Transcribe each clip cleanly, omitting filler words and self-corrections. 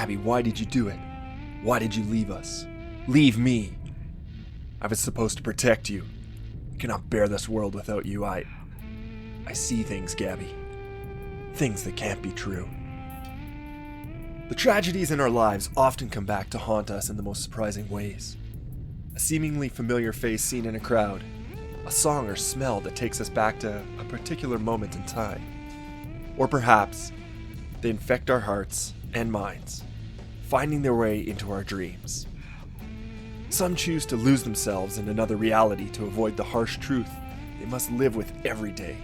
Gabby, why did you do it? Why did you leave us? Leave me. I was supposed to protect you. I cannot bear this world without you. I see things, Gabby. Things that can't be true. The tragedies in our lives often come back to haunt us in the most surprising ways. A seemingly familiar face seen in a crowd, a song or smell that takes us back to a particular moment in time. Or perhaps, they infect our hearts and minds, finding their way into our dreams. Some choose to lose themselves in another reality to avoid the harsh truth they must live with every day.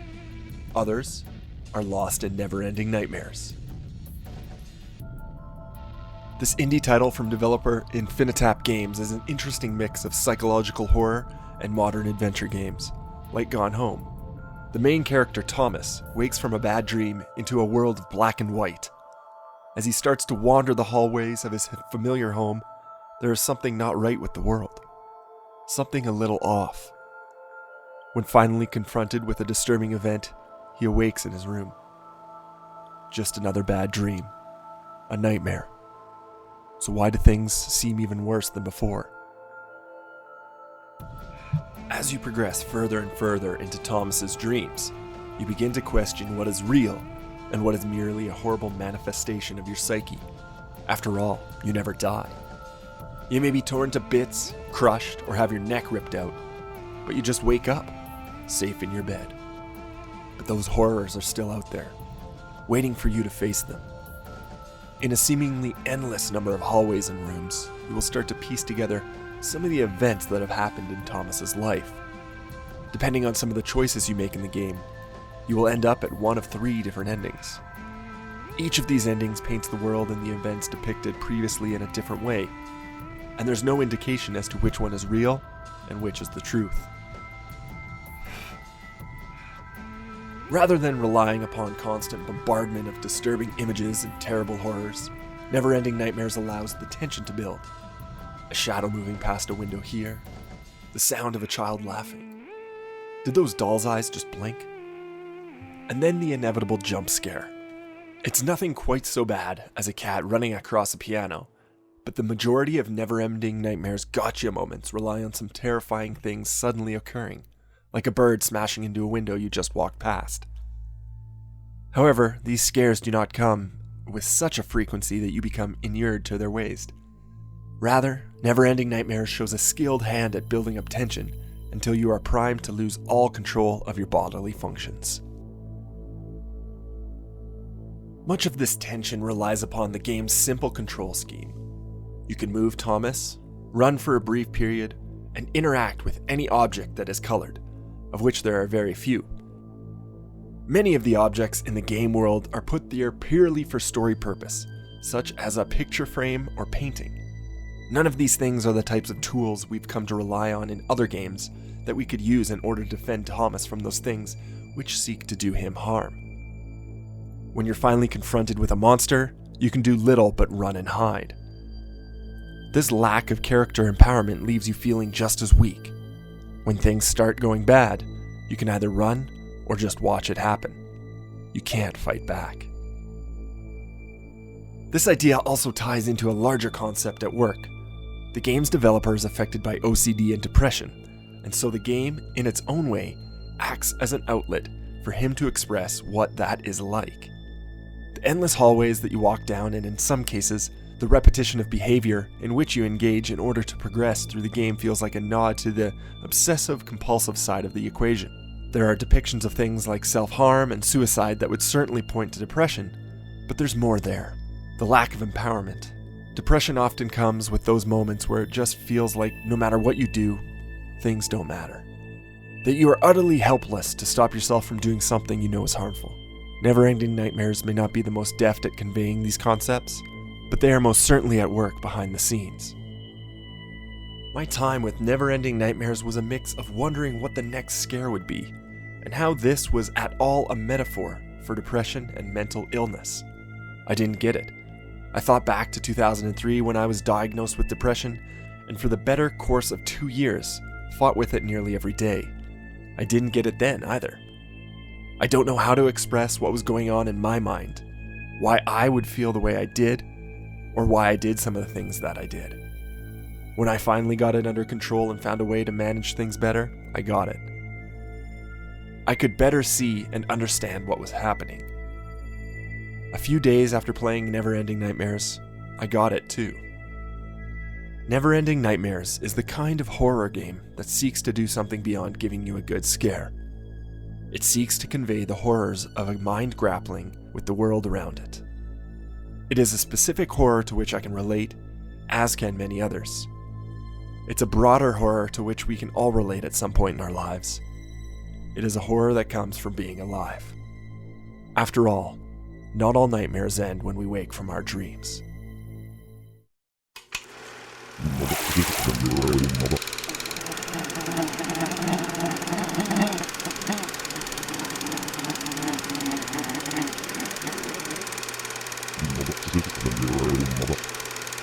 Others are lost in never-ending nightmares. This indie title from developer Infinitap Games is an interesting mix of psychological horror and modern adventure games, like Gone Home. The main character, Thomas, wakes from a bad dream into a world of black and white. As he starts to wander the hallways of his familiar home, there is something not right with the world. Something a little off. When finally confronted with a disturbing event, he awakes in his room. Just another bad dream. A nightmare. So why do things seem even worse than before? As you progress further and further into Thomas's dreams, you begin to question what is real and what is merely a horrible manifestation of your psyche. After all, you never die. You may be torn to bits, crushed, or have your neck ripped out, but you just wake up, safe in your bed. But those horrors are still out there, waiting for you to face them. In a seemingly endless number of hallways and rooms, you will start to piece together some of the events that have happened in Thomas's life. Depending on some of the choices you make in the game, you will end up at one of 3 different endings. Each of these endings paints the world and the events depicted previously in a different way, and there's no indication as to which one is real and which is the truth. Rather than relying upon constant bombardment of disturbing images and terrible horrors, Neverending Nightmares allows the tension to build. A shadow moving past a window here, the sound of a child laughing. Did those doll's eyes just blink? And then the inevitable jump scare. It's nothing quite so bad as a cat running across a piano, but the majority of Neverending Nightmares gotcha moments rely on some terrifying things suddenly occurring, like a bird smashing into a window you just walked past. However, these scares do not come with such a frequency that you become inured to their ways. Rather, Neverending Nightmares shows a skilled hand at building up tension until you are primed to lose all control of your bodily functions. Much of this tension relies upon the game's simple control scheme. You can move Thomas, run for a brief period, and interact with any object that is colored, of which there are very few. Many of the objects in the game world are put there purely for story purpose, such as a picture frame or painting. None of these things are the types of tools we've come to rely on in other games that we could use in order to defend Thomas from those things which seek to do him harm. When you're finally confronted with a monster, you can do little but run and hide. This lack of character empowerment leaves you feeling just as weak. When things start going bad, you can either run or just watch it happen. You can't fight back. This idea also ties into a larger concept at work. The game's developer is affected by OCD and depression, and so the game, in its own way, acts as an outlet for him to express what that is like. The endless hallways that you walk down, and in some cases, the repetition of behavior in which you engage in order to progress through the game feels like a nod to the obsessive-compulsive side of the equation. There are depictions of things like self-harm and suicide that would certainly point to depression, but there's more there. The lack of empowerment. Depression often comes with those moments where it just feels like no matter what you do, things don't matter. That you are utterly helpless to stop yourself from doing something you know is harmful. Neverending Nightmares may not be the most deft at conveying these concepts, but they are most certainly at work behind the scenes. My time with Neverending Nightmares was a mix of wondering what the next scare would be, and how this was at all a metaphor for depression and mental illness. I didn't get it. I thought back to 2003 when I was diagnosed with depression, and for the better course of 2 years, fought with it nearly every day. I didn't get it then either. I don't know how to express what was going on in my mind, why I would feel the way I did, or why I did some of the things that I did. When I finally got it under control and found a way to manage things better, I got it. I could better see and understand what was happening. A few days after playing Neverending Nightmares, I got it too. Neverending Nightmares is the kind of horror game that seeks to do something beyond giving you a good scare. It seeks to convey the horrors of a mind grappling with the world around it. It is a specific horror to which I can relate, as can many others. It's a broader horror to which we can all relate at some point in our lives. It is a horror that comes from being alive. After all, not all nightmares end when we wake from our dreams. Neverending.